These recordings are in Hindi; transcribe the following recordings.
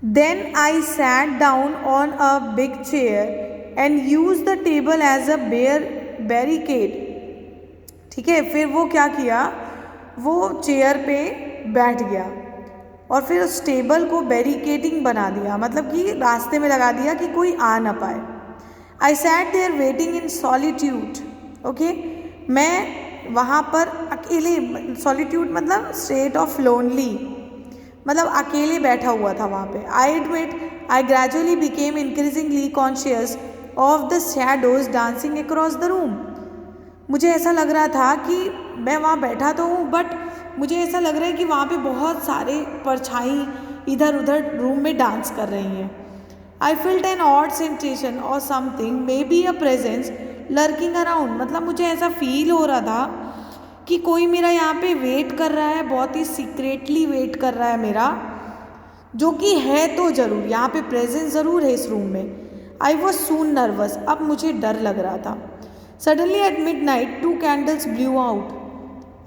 Then I sat down on a big chair and used the table as a barricade. ठीक है, फिर वो क्या किया, वो चेयर पे बैठ गया और फिर उस टेबल को बैरिकेडिंग बना दिया, मतलब कि रास्ते में लगा दिया कि कोई आ ना पाए. I sat there waiting in solitude. Okay, मैं वहाँ पर अकेले, सॉलिट्यूड मतलब स्टेट ऑफ लोनली, मतलब अकेले बैठा हुआ था वहाँ पे. I admit I gradually became increasingly conscious of the shadows dancing across the room. मुझे ऐसा लग रहा था कि मैं वहाँ बैठा तो हूँ, बट मुझे ऐसा लग रहा है कि वहाँ पे बहुत सारे परछाई इधर उधर रूम में डांस कर रही हैं. आई फील्ट एन ऑड सेंसेशन और something may be a presence lurking around. मतलब मुझे ऐसा फील हो रहा था कि कोई मेरा यहाँ पे वेट कर रहा है, बहुत ही सीक्रेटली वेट कर रहा है मेरा, जो कि है तो ज़रूर, यहाँ पे प्रेजेंस ज़रूर है इस रूम में. I was soon nervous. अब मुझे डर लग रहा था. Suddenly at mid night 2 candles blew out.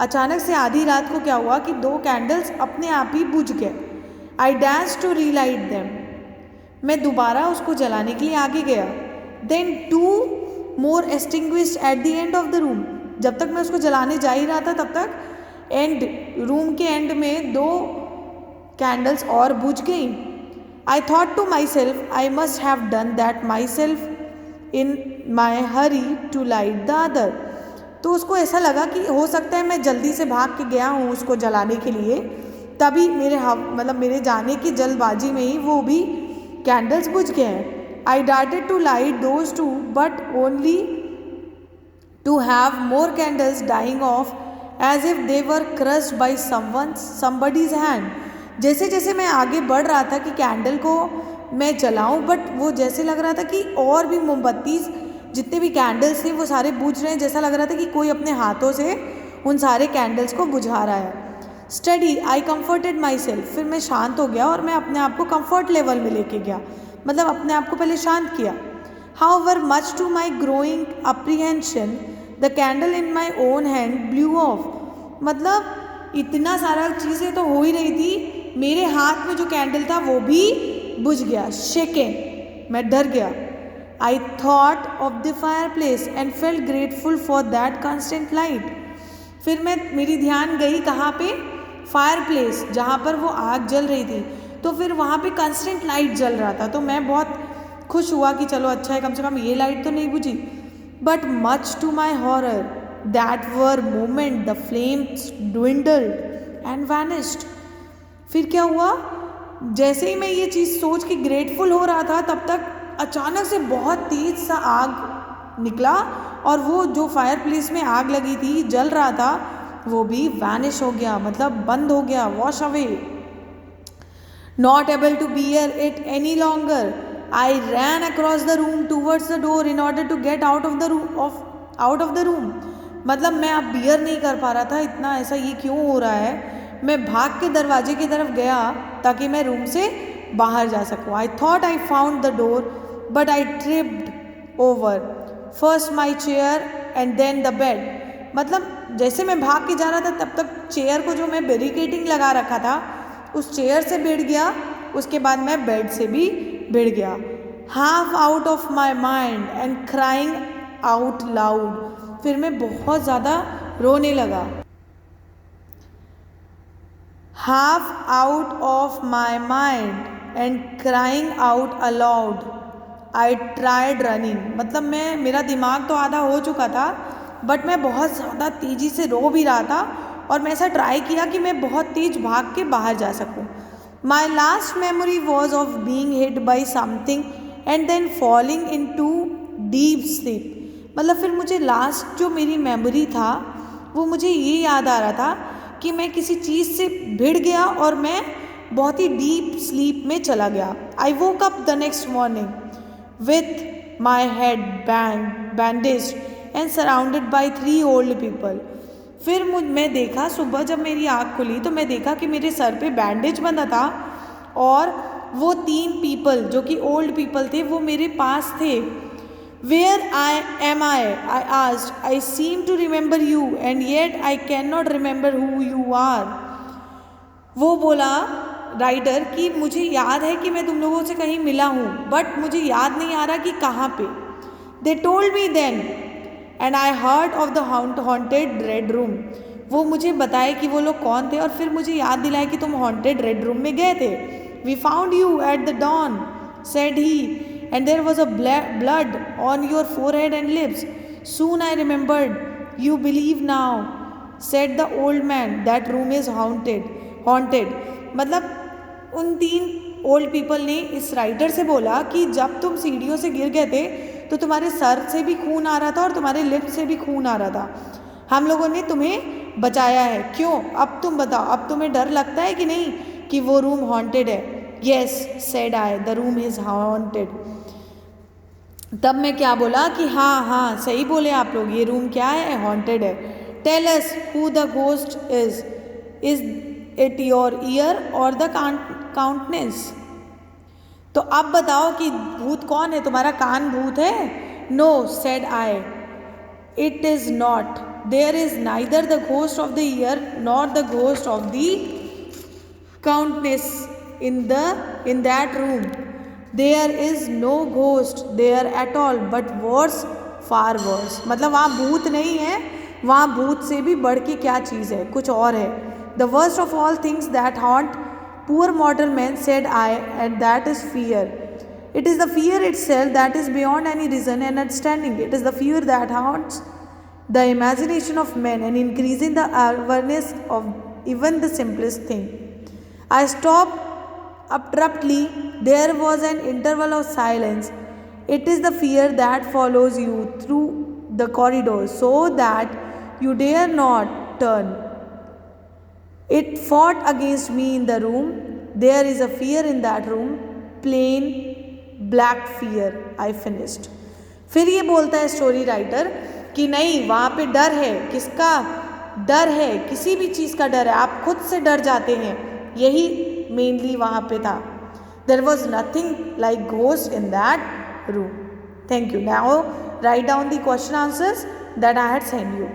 अचानक से आधी रात को क्या हुआ कि 2 कैंडल्स अपने आप ही बुझ गए. I dash to relight them. मैं दोबारा उसको जलाने के लिए आगे गया. Then 2 more extinguished at the end of the room. जब तक मैं उसको जलाने जा ही रहा था तब तक रूम के एंड में 2 कैंडल्स और बुझ गई. I thought to myself I must have done that myself in my hurry to light the other. तो उसको ऐसा लगा कि हो सकता है मैं जल्दी से भाग के गया हूँ उसको जलाने के लिए, तभी मेरे जाने की जल्दबाजी में ही वो भी कैंडल्स बुझ गए हैं. I darted to light those 2 but only to have more candles dying off as if they were crushed by somebody's hand. जैसे जैसे मैं आगे बढ़ रहा था कि कैंडल को मैं जलाऊं, बट वो जैसे लग रहा था कि और भी मोमबत्ती, जितने भी कैंडल्स थे वो सारे बुझ रहे हैं. जैसा लग रहा था कि कोई अपने हाथों से उन सारे कैंडल्स को बुझा रहा है. Study I comforted my self. फिर मैं शांत हो गया और मैं अपने आप को कम्फर्ट लेवल में लेके गया, मतलब अपने आप को पहले शांत किया. However much to my growing apprehension the candle in my own hand blew off. मतलब इतना सारा चीज़ें तो हो ही रही थी, मेरे हाथ में जो कैंडल था वो भी बुझ गया. शेकन, मैं डर गया. I thought of the fireplace and felt grateful for that constant light. फिर मेरी ध्यान गई कहाँ पे, फायर प्लेस, जहाँ पर वो आग जल रही थी. तो फिर वहाँ पे कंस्टेंट लाइट जल रहा था, तो मैं बहुत खुश हुआ कि चलो अच्छा है, कम से कम ये लाइट तो नहीं बुझी. But much to my horror that very moment the flames dwindled and vanished. फिर क्या हुआ, जैसे ही मैं ये चीज़ सोच के ग्रेटफुल हो रहा था तब तक अचानक से बहुत तेज सा आग निकला और वो जो फायर प्लेस में आग लगी थी, जल रहा था, वो भी वैनिश हो गया, मतलब बंद हो गया, wash away. Not able to bear it any longer I ran across the room towards the door in order to get out of the room. मतलब मैं अब बियर नहीं कर पा रहा था, इतना ऐसा ये क्यों हो रहा है. मैं भाग के दरवाजे की तरफ गया ताकि मैं रूम से बाहर जा सकूं. I thought I found the door but I tripped over first my chair and then the bed. मतलब जैसे मैं भाग के जा रहा था तब तक चेयर को जो मैं बैरिकेडिंग लगा रखा था उस चेयर से भिड़ गया, उसके बाद मैं बेड से भी भिड़ गया. Half out of my mind and crying out loud. फिर मैं बहुत ज़्यादा रोने लगा. Half out of my mind and crying out allowed. I tried running. मतलब मेरा दिमाग तो आधा हो चुका था, बट मैं बहुत ज़्यादा तेज़ी से रो भी रहा था और मैं ऐसा ट्राई किया कि मैं बहुत तेज़ भाग के बाहर जा सकूं. My last memory was of being hit by something and then falling into deep sleep. मतलब फिर मुझे लास्ट जो मेरी मेमोरी था वो मुझे ये याद आ रहा था कि मैं किसी चीज़ से भिड़ गया और मैं बहुत ही डीप स्लीप में चला गया. I woke up the next morning with my head bandaged and surrounded by 3 old people. फिर मैं देखा, सुबह जब मेरी आँख खुली तो मैं देखा कि मेरे सर पे बैंडेज बंधा था और वो 3 पीपल जो कि ओल्ड पीपल थे वो मेरे पास थे. Where am I asked. I seem to remember you and yet I cannot remember who you are. वो बोला, राइटर कि मुझे याद है कि मैं तुम लोगों से कहीं मिला हूँ, बट मुझे याद नहीं आ रहा कि कहाँ पे. They told me then and I heard of the haunted red room. वो मुझे बताए कि वो लोग कौन थे और फिर मुझे याद दिलाए कि तुम हॉन्टेड रेड रूम में गए थे. We found you at the dawn said he, and there was a blood on your forehead and lips. Soon I remembered. You believe now, said the old man, that room is haunted. मतलब उन 3 ओल्ड पीपल ने इस राइटर से बोला कि जब तुम सीढ़ियों से गिर गए थे तो तुम्हारे सर से भी खून आ रहा था और तुम्हारे लिप्स से भी खून आ रहा था. हम लोगों ने तुम्हें बचाया है. क्यों? अब तुम बताओ, अब तुम्हें डर लगता है कि नहीं कि वो रूम हॉन्टेड है? Yes, said I, the room is haunted. तब मैं क्या बोला कि हाँ सही बोले आप लोग, ये रूम क्या है? हॉन्टेड है. Tell us who the ghost is. Is it your ear or the countenance? तो अब बताओ कि भूत कौन है? तुम्हारा कान भूत है? No, said I, it is not. There is neither the ghost of the ear nor the ghost of the countenance in that room. There is no ghost there at all, but worse, far worse. मतलब वहाँ भूत नहीं है, वहाँ भूत से भी बढ़ के क्या चीज़ है, कुछ और है. The worst of all things that haunt poor mortal men, said I, and that is fear. It is the fear itself that is beyond any reason and understanding. It is the fear that haunts the imagination of men and increasing the awareness of even the simplest thing. I stopped abruptly. There was an interval of silence. It is the fear that follows you through the corridors so that you dare not turn. It fought against me in the room. There is a fear in that room, plain black fear. I finished. फिर ये बोलता है स्टोरी राइटर कि नहीं, वहाँ पे डर है. किसका डर है? किसी भी चीज़ का डर है. आप खुद से डर जाते हैं, यही मेनली वहाँ पे था. There was nothing like ghost in that room. Thank you. Now write down the question answers that I had sent you.